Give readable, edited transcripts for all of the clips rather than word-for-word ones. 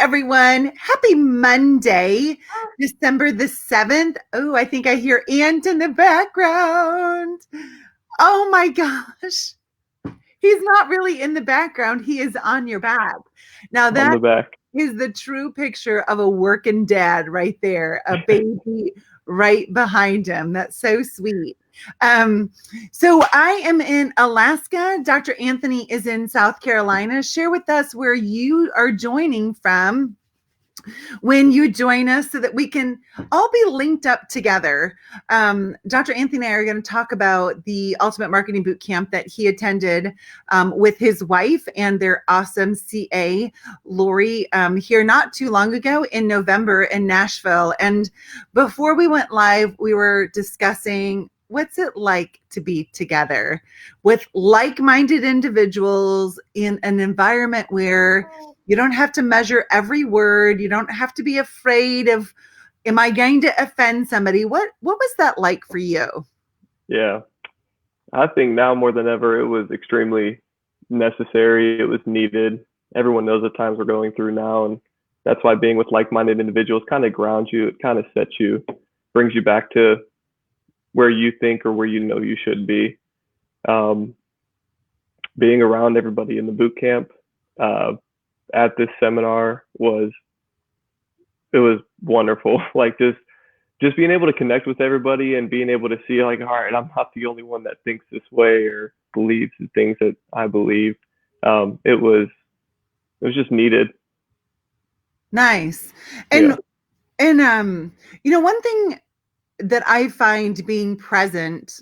everyone. Happy Monday, December the 7th. Oh, I think I hear Ant in the background. Oh my gosh. He's not really in the background. He is on your back. Now, On that the back. is the true picture of a working dad right there, a baby right behind him. That's so sweet. Um, so I am in Alaska. Dr. Anthony is in South Carolina. Share with us where you are joining from when you join us so that we can all be linked up together. Dr. Anthony and I are going to talk about the Ultimate Marketing Boot Camp that he attended with his wife and their awesome CA, Lori, here not too long ago in November in Nashville. And before we went live, we were discussing what's it like to be together with like-minded individuals in an environment where you don't have to measure every word. You don't have to be afraid of, am I going to offend somebody? What was that like for you? Yeah. I think now more than ever, it was extremely necessary. It was needed. Everyone knows the times we're going through now. And that's why being with like-minded individuals kind of grounds you. It kind of sets you, brings you back to where you think or where you know you should be. Being around everybody in the boot camp, at this seminar was wonderful. Like just being able to connect with everybody and being able to see like, all right, I'm not the only one that thinks this way or believes the things that I believe. It was just needed. Nice. Yeah. And one thing that I find being present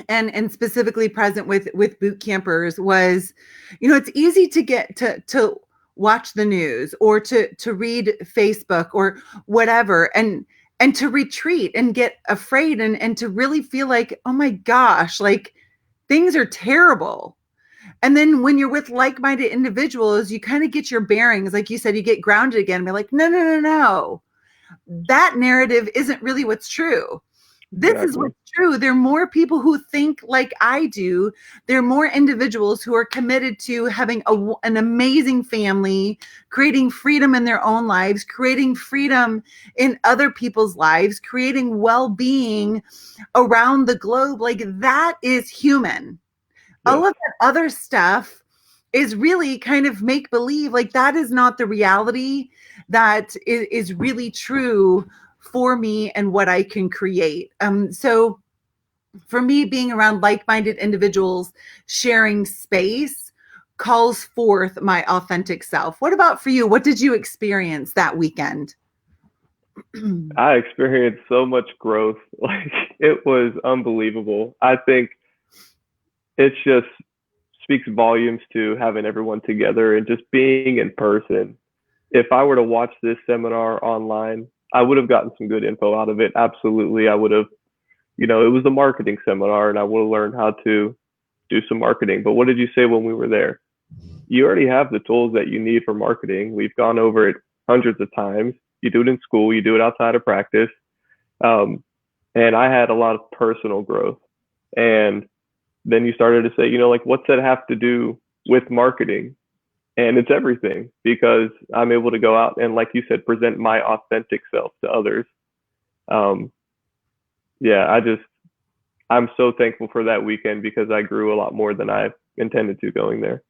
and specifically present with boot campers was, it's easy to get to watch the news or to read Facebook or whatever and to retreat and get afraid and to really feel like, oh my gosh, like things are terrible. And then when you're with like-minded individuals, you kind of get your bearings. Like you said, you get grounded again and be like, no, no, no, no. That narrative isn't really what's true. This is Exactly. what's true. There are more people who think like I do. There are more individuals who are committed to having an amazing family, creating freedom in their own lives, creating freedom in other people's lives, creating well-being around the globe. Like that is human. Yes. All of that other stuff is really kind of make believe. Like that is not the reality that is really true for me and what I can create. So for me, being around like-minded individuals, sharing space calls forth my authentic self. What about for you? What did you experience that weekend? I experienced so much growth. Like it was unbelievable. I think it's just speaks volumes to having everyone together and just being in person. If I were to watch this seminar online, I would have gotten some good info out of it. Absolutely. I would have, it was a marketing seminar and I would have learned how to do some marketing. But what did you say when we were there? You already have the tools that you need for marketing. We've gone over it hundreds of times. You do it in school, you do it outside of practice. And I had a lot of personal growth. And then you started to say, like, what's that have to do with marketing? And it's everything because I'm able to go out and, like you said, present my authentic self to others. Yeah, I'm so thankful for that weekend because I grew a lot more than I intended to going there.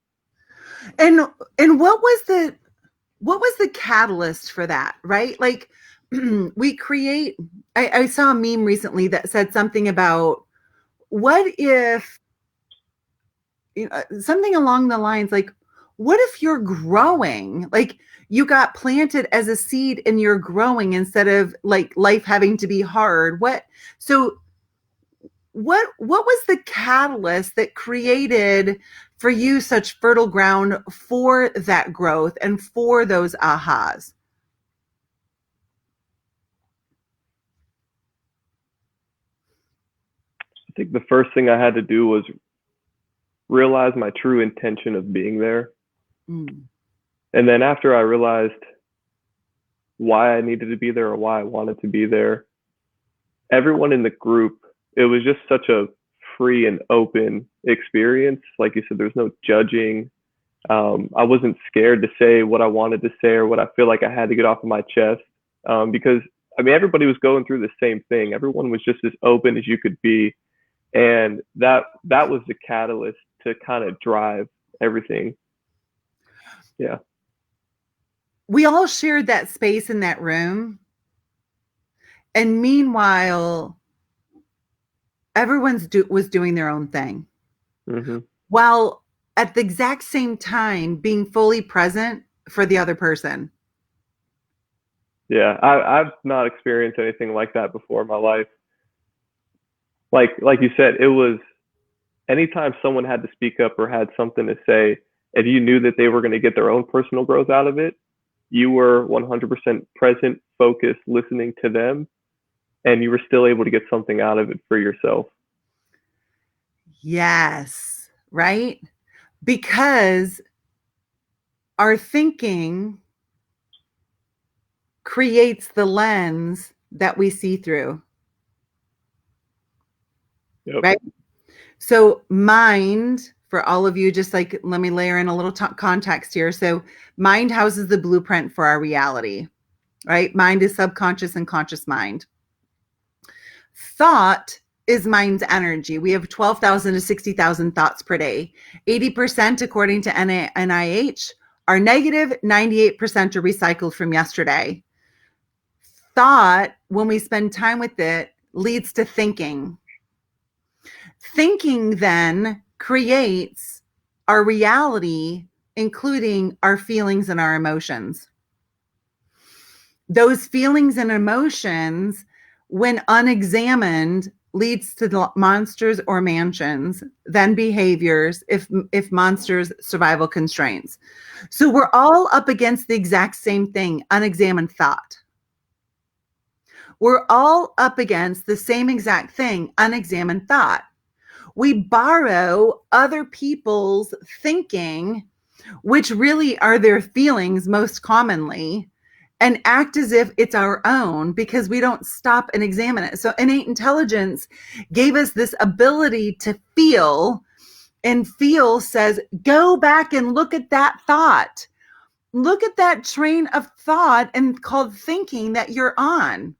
And what was the catalyst for that, right? Like we create, I saw a meme recently that said something about what if, something along the lines like, what if you're growing? Like you got planted as a seed and you're growing instead of like life having to be hard. So what was the catalyst that created for you such fertile ground for that growth and for those ahas? I think the first thing I had to do was realize my true intention of being there. Mm. And then after I realized why I needed to be there or why I wanted to be there, everyone in the group, it was just such a free and open experience. Like you said, there's no judging. I wasn't scared to say what I wanted to say or what I feel like I had to get off of my chest, because I mean everybody was going through the same thing. Everyone was just as open as you could be, and that was the catalyst to kind of drive everything. Yeah. We all shared that space in that room. And meanwhile, everyone's was doing their own thing. Mm-hmm. While at the exact same time being fully present for the other person. Yeah, I've not experienced anything like that before in my life. Like you said, it was anytime someone had to speak up or had something to say, if you knew that they were going to get their own personal growth out of it, you were 100% present, focused, listening to them, and you were still able to get something out of it for yourself. Yes, right? Because our thinking creates the lens that we see through, Yep. right? So, mind, for all of you, just like let me layer in a little context here. So, mind houses the blueprint for our reality, right? Mind is subconscious and conscious mind. Thought is mind's energy. We have 12,000 to 60,000 thoughts per day. 80%, according to NIH, are negative, 98% are recycled from yesterday. Thought, when we spend time with it, leads to thinking. Thinking then creates our reality, including our feelings and our emotions. Those feelings and emotions, when unexamined, leads to monsters or mansions, then behaviors if monsters, survival constraints. So we're all up against the exact same thing, unexamined thought. We're all up against the same exact thing, unexamined thought. We borrow other people's thinking, which really are their feelings most commonly, and act as if it's our own because we don't stop and examine it. So innate intelligence gave us this ability to feel, and feel says, go back and look at that thought. Look at that train of thought and called thinking that you're on.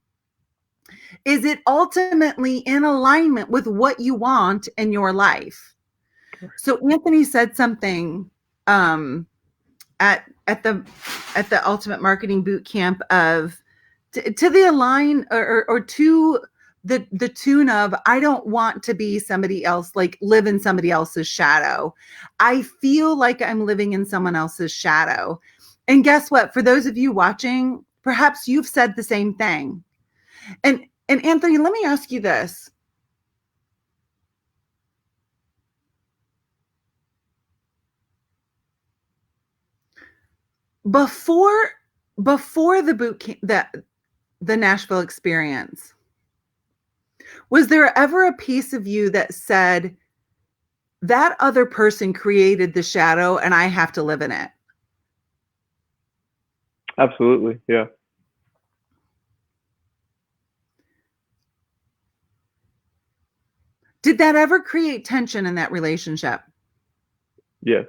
Is it ultimately in alignment with what you want in your life? So Anthony said something at the Ultimate Marketing Boot Camp of to the align or to the tune of, I don't want to be somebody else, like live in somebody else's shadow. I feel like I'm living in someone else's shadow. And guess what? For those of you watching, perhaps you've said the same thing. And Anthony, let me ask you this. Before the boot camp, the Nashville experience, was there ever a piece of you that said that other person created the shadow and I have to live in it? Absolutely. Yeah. Did that ever create tension in that relationship? Yes.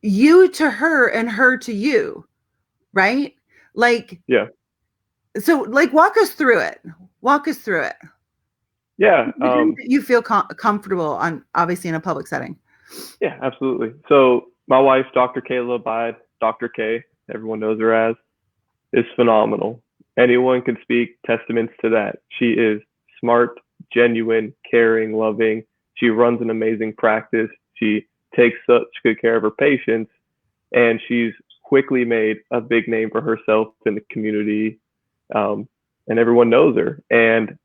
You to her and her to you, right? Like, yeah. So like, walk us through it. Walk us through it. Yeah. You feel comfortable on, obviously, in a public setting. Yeah, absolutely. So my wife, Dr. Kayla Abeid, Dr. K, everyone knows her as, is phenomenal. Anyone can speak testaments to that. She is smart, genuine, caring, loving. She runs an amazing practice. She takes such good care of her patients, and she's quickly made a big name for herself in the community, and everyone knows her. And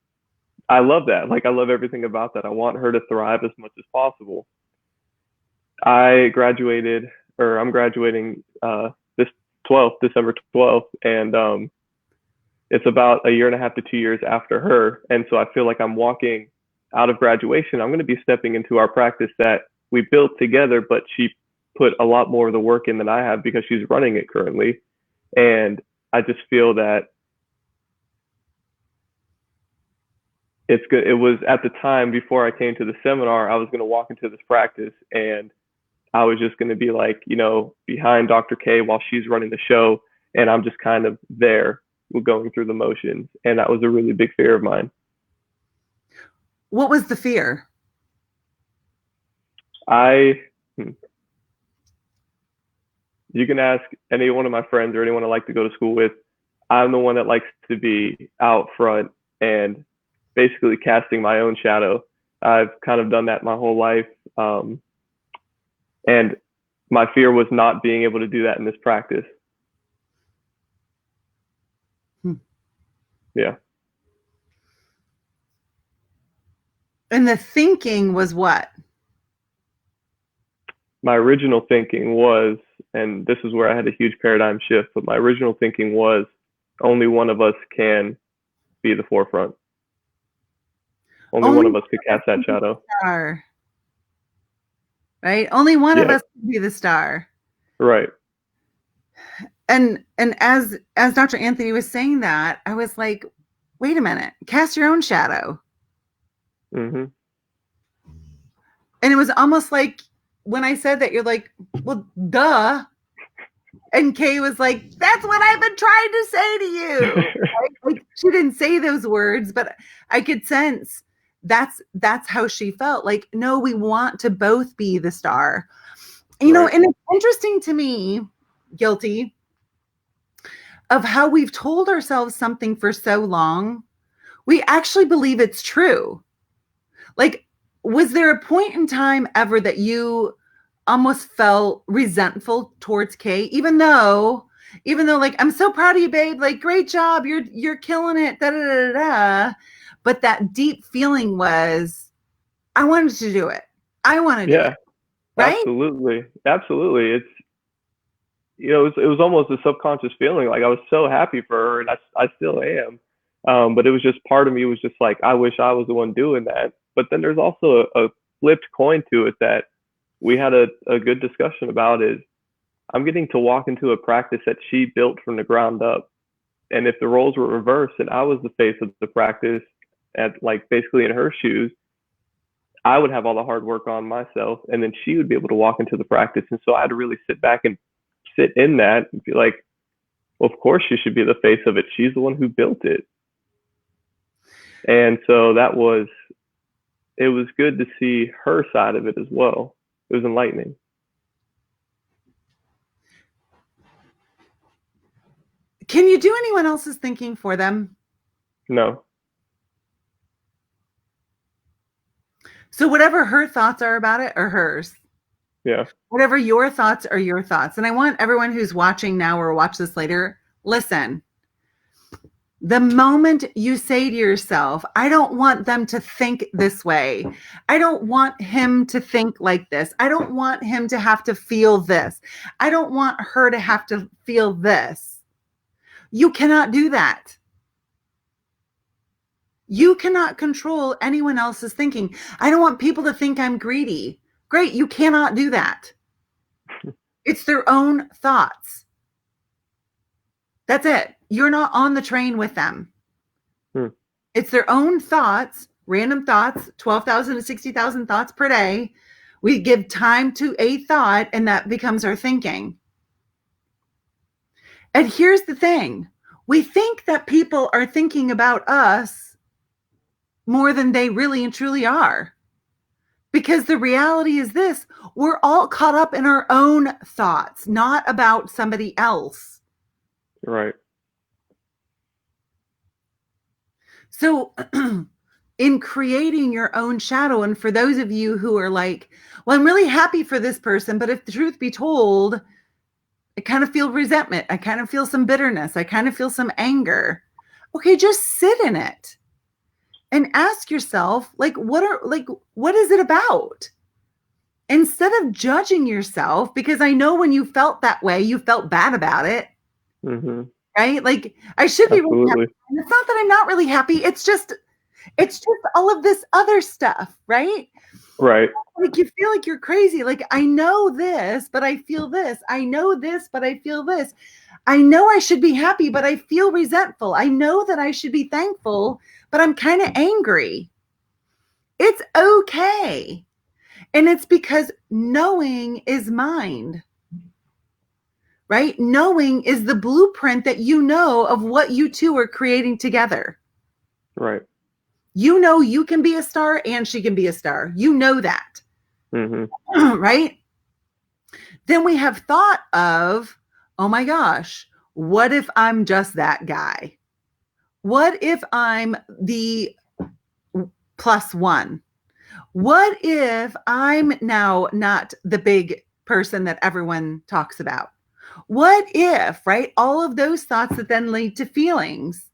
I love that. Like, I love everything about that. I want her to thrive as much as possible. I graduated, or I'm graduating this 12th, December 12th, and it's about a year and a half to 2 years after her. And so I feel like I'm walking out of graduation. I'm going to be stepping into our practice that we built together, but she put a lot more of the work in than I have because she's running it currently. And I just feel that it's good. It was at the time before I came to the seminar, I was going to walk into this practice, and I was just going to be like, behind Dr. K while she's running the show, and I'm just kind of there going through the motions. And that was a really big fear of mine. What was the fear? You can ask any one of my friends or anyone I like to go to school with. I'm the one that likes to be out front and basically casting my own shadow. I've kind of done that my whole life. And my fear was not being able to do that in this practice. Yeah. And the thinking was what? My original thinking was, and this is where I had a huge paradigm shift, but my original thinking was only one of us can be the forefront. Only one of us could cast that shadow. Star. Right? Only one of us can be the star. Right. And as Dr. Anthony was saying that, I was like, wait a minute, cast your own shadow. Mm-hmm. And it was almost like when I said that, you're like, well, duh. And Kay was like, that's what I've been trying to say to you. Right? Like, she didn't say those words, but I could sense that's how she felt. Like, no, we want to both be the star. You know, and it's interesting to me, guilty, of how we've told ourselves something for so long, we actually believe it's true. Like, was there a point in time ever that you almost felt resentful towards Kate, even though like, I'm so proud of you, babe, like, great job, you're killing it, da da da da, but that deep feeling was, I wanted to do it. I want to do it. Right? Absolutely. It's, it was almost a subconscious feeling. Like, I was so happy for her, and I still am. But it was just, part of me was just like, I wish I was the one doing that. But then there's also a flipped coin to it that we had a good discussion about, is I'm getting to walk into a practice that she built from the ground up. And if the roles were reversed and I was the face of the practice, at like basically in her shoes, I would have all the hard work on myself, and then she would be able to walk into the practice. And so I had to really sit back and sit in that and be like, well, of course she should be the face of it. She's the one who built it. And so it was good to see her side of it as well. It was enlightening. Can you do anyone else's thinking for them? No. So whatever her thoughts are about it are hers. Yeah. Whatever your thoughts are your thoughts. And I want everyone who's watching now or watch this later, listen. The moment you say to yourself, I don't want them to think this way. I don't want him to think like this. I don't want him to have to feel this. I don't want her to have to feel this. You cannot do that. You cannot control anyone else's thinking. I don't want people to think I'm greedy. Great, you cannot do that. It's their own thoughts. That's it. You're not on the train with them. It's their own thoughts, random thoughts, 12,000 to 60,000 thoughts per day. We give time to a thought, and that becomes our thinking. And here's the thing. We think that people are thinking about us more than they really and truly are. Because the reality is this, we're all caught up in our own thoughts, not about somebody else. Right. So in creating your own shadow, and for those of you who are like, well, I'm really happy for this person, but if the truth be told, I kind of feel resentment. I kind of feel some bitterness. I kind of feel some anger. Okay, just sit in it and ask yourself, what is it about? Instead of judging yourself, because I know when you felt that way, you felt bad about it. Mm-hmm. Right? Like, I should be really happy. And it's not that I'm not really happy. It's just all of this other stuff, right? Right. Like, you feel like you're crazy. Like, I know this, but I feel this. I know this, but I feel this. I know I should be happy, but I feel resentful. I know that I should be thankful, but I'm kind of angry. It's okay. And it's because knowing is mind, right? Knowing is the blueprint that you know of what you two are creating together. Right. You know you can be a star and she can be a star. You know that. Mm-hmm. Right? Then we have thought of, oh my gosh, what if I'm just that guy? What if I'm the plus one? What if I'm now not the big person that everyone talks about? What if, right? All of those thoughts that then lead to feelings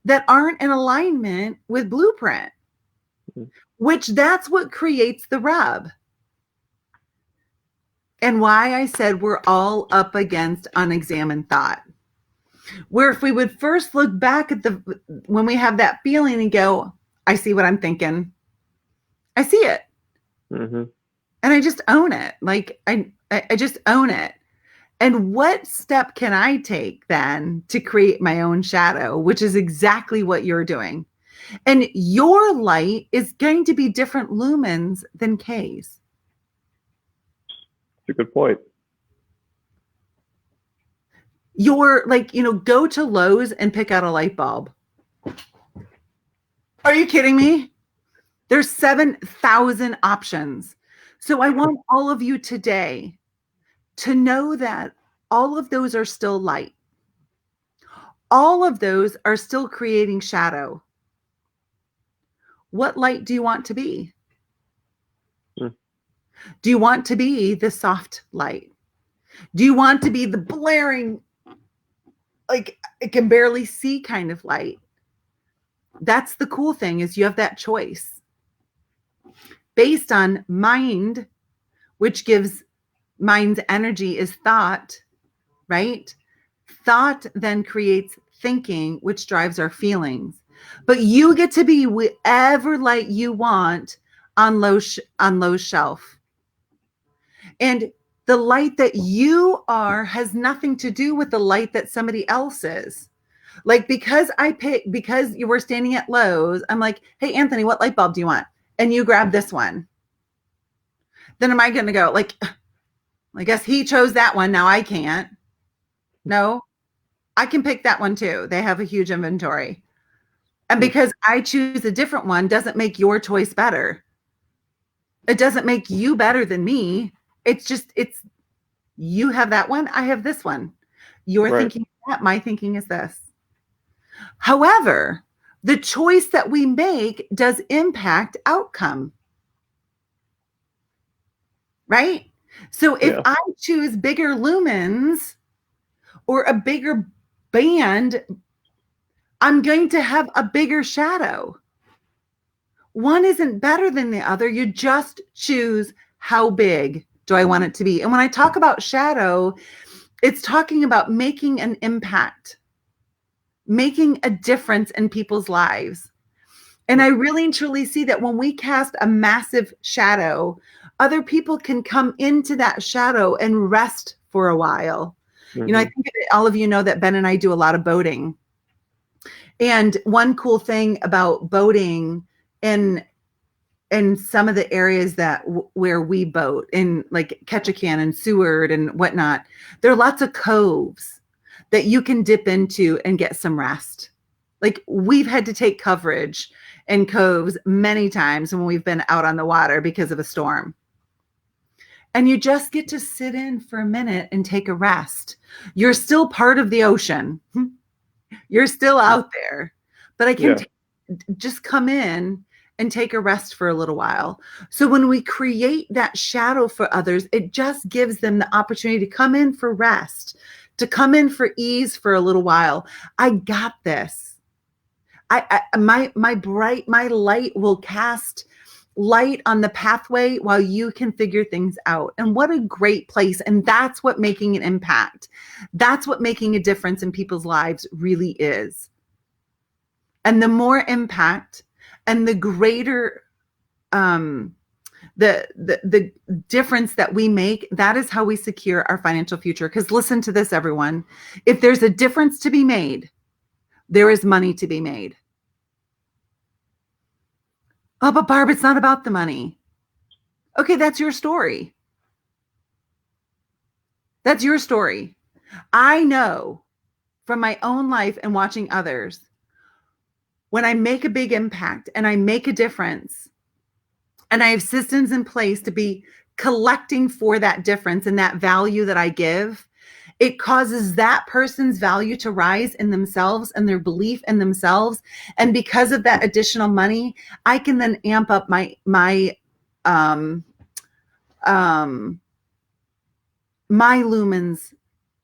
that aren't in alignment with blueprint, which that's what creates the rub. And why I said we're all up against unexamined thought. Where if we would first look back at when we have that feeling and go, I see what I'm thinking. I see it. Mm-hmm. And I just own it. Like I just own it. And what step can I take then to create my own shadow, which is exactly what you're doing. And your light is going to be different lumens than Kay's. That's a good point. You're like, go to Lowe's and pick out a light bulb. Are you kidding me? There's 7,000 options. So I want all of you today to know that all of those are still light. All of those are still creating shadow. What light do you want to be? Do you want to be the soft light? Do you want to be the blaring, like I can barely see kind of light? That's the cool thing, is you have that choice based on mind, which gives mind's energy is thought, right? Thought then creates thinking, which drives our feelings. But you get to be whatever light you want on Lowe's shelf. And the light that you are has nothing to do with the light that somebody else is. Like, because you were standing at Lowe's, I'm like, hey, Anthony, what light bulb do you want? And you grab this one. Then am I going to go like, I guess he chose that one. Now I can't. No, I can pick that one too. They have a huge inventory. And because I choose a different one doesn't make your choice better. It doesn't make you better than me. It's you have that one. I have this one. You're right. Thinking that, my thinking is this. However, the choice that we make does impact outcome. Right? So if I choose bigger lumens or a bigger band, I'm going to have a bigger shadow. One isn't better than the other. You just choose how big do I want it to be. And when I talk about shadow, it's talking about making an impact, making a difference in people's lives. And I really and truly see that when we cast a massive shadow, other people can come into that shadow and rest for a while. Mm-hmm. I think all of you know that Ben and I do a lot of boating. And one cool thing about boating in some of the areas where we boat, in like Ketchikan and Seward and whatnot, there are lots of coves that you can dip into and get some rest. Like, we've had to take coverage in coves many times when we've been out on the water because of a storm. And you just get to sit in for a minute and take a rest. You're still part of the ocean. You're still out there, but I can just come in and take a rest for a little while. So when we create that shadow for others, it just gives them the opportunity to come in for rest, to come in for ease for a little while. I got this. My light will cast light on the pathway while you can figure things out. And what a great place. And that's what making an impact. That's what making a difference in people's lives really is. And the more impact and the greater the difference that we make, that is how we secure our financial future. Because listen to this, everyone. If there's a difference to be made, there is money to be made. Oh, but Barb, it's not about the money. Okay, that's your story. That's your story. I know from my own life and watching others, when I make a big impact and I make a difference, and I have systems in place to be collecting for that difference and that value that I give, it causes that person's value to rise in themselves and their belief in themselves. And because of that additional money, I can then amp up my lumens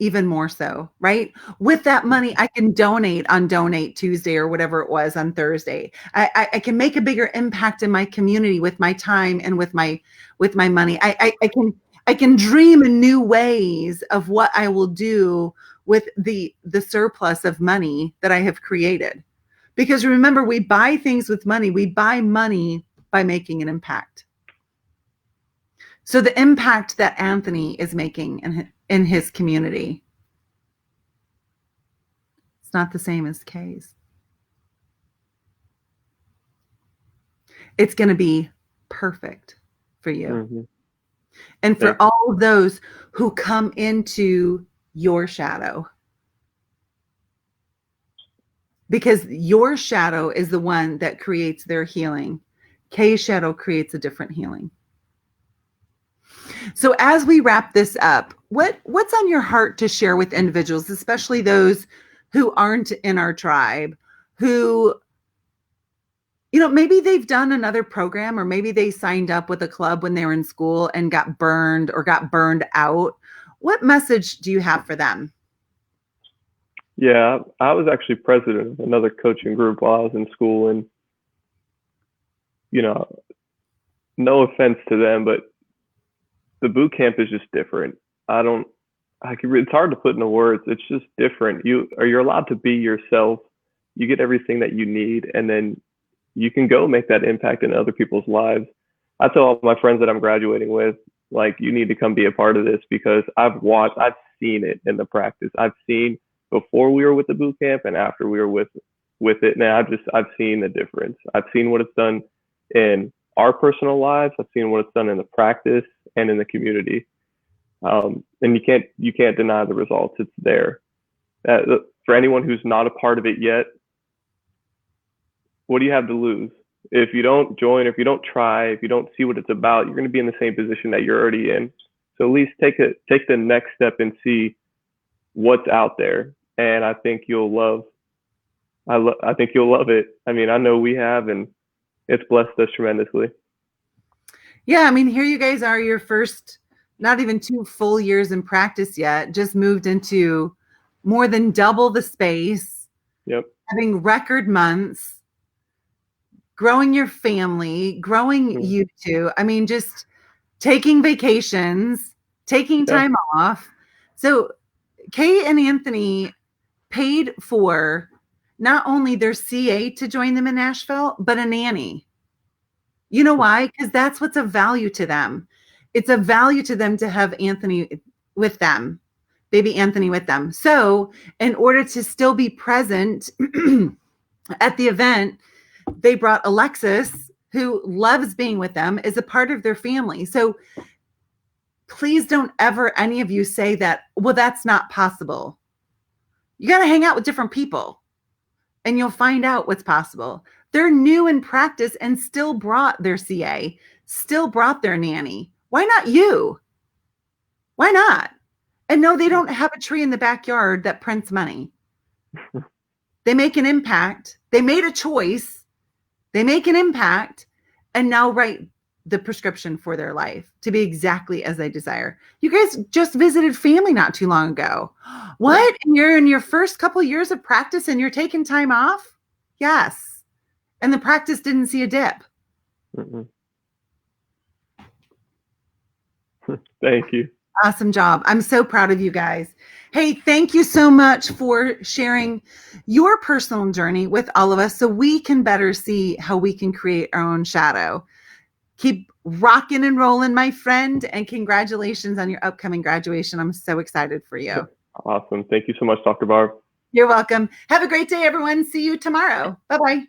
even more so, right? With that money, I can donate on Donate Tuesday or whatever it was on Thursday. I can make a bigger impact in my community with my time and with my money. I can dream in new ways of what I will do with the surplus of money that I have created. Because remember, we buy things with money. We buy money by making an impact. So the impact that Anthony is making in his community, it's not the same as Kay's. It's going to be perfect for you. Mm-hmm. And for all of those who come into your shadow. Because your shadow is the one that creates their healing. Kay's shadow creates a different healing. So as we wrap this up, what's on your heart to share with individuals, especially those who aren't in our tribe, who, maybe they've done another program, or maybe they signed up with a club when they were in school and got burned or got burned out. What message do you have for them? Yeah, I was actually president of another coaching group while I was in school, and no offense to them, but the boot camp is just different. It's hard to put into words. It's just different. You're allowed to be yourself. You get everything that you need, and then you can go make that impact in other people's lives. I tell all my friends that I'm graduating with, like, you need to come be a part of this, because I've seen it in the practice. I've seen before we were with the boot camp and after we were with it. And I've seen the difference. I've seen what it's done in our personal lives. I've seen what it's done in the practice and in the community. And you can't deny the results. It's there. For anyone who's not a part of it yet, what do you have to lose? If you don't join, if you don't try, if you don't see what it's about, you're going to be in the same position that you're already in. So at least take the next step and see what's out there. And I think you'll love it. I mean, I know we have, and it's blessed us tremendously. Yeah, I mean, here you guys are, your first, not even 2 full years in practice yet, just moved into more than double the space. Yep. Having record months, growing your family, growing you two. I mean, just taking vacations, taking time off. So Kay and Anthony paid for not only their CA to join them in Nashville, but a nanny. You know why? Because that's what's of value to them. It's a value to them to have Anthony with them, baby Anthony with them. So in order to still be present at the event, they brought Alexis, who loves being with them, is a part of their family. So please don't ever, any of you, say that, well, that's not possible. You got to hang out with different people and you'll find out what's possible. They're new in practice and still brought their CA, still brought their nanny. Why not you? Why not? And no, they don't have a tree in the backyard that prints money. They make an impact. They made a choice. They make an impact and now write the prescription for their life to be exactly as they desire. You guys just visited family not too long ago. What? And you're in your first couple of years of practice and you're taking time off? Yes. And the practice didn't see a dip. Thank you. Awesome job. I'm so proud of you guys. Hey, thank you so much for sharing your personal journey with all of us so we can better see how we can create our own shadow. Keep rocking and rolling, my friend, and congratulations on your upcoming graduation. I'm so excited for you. Awesome. Thank you so much, Dr. Barb. You're welcome. Have a great day, everyone. See you tomorrow. Bye-bye.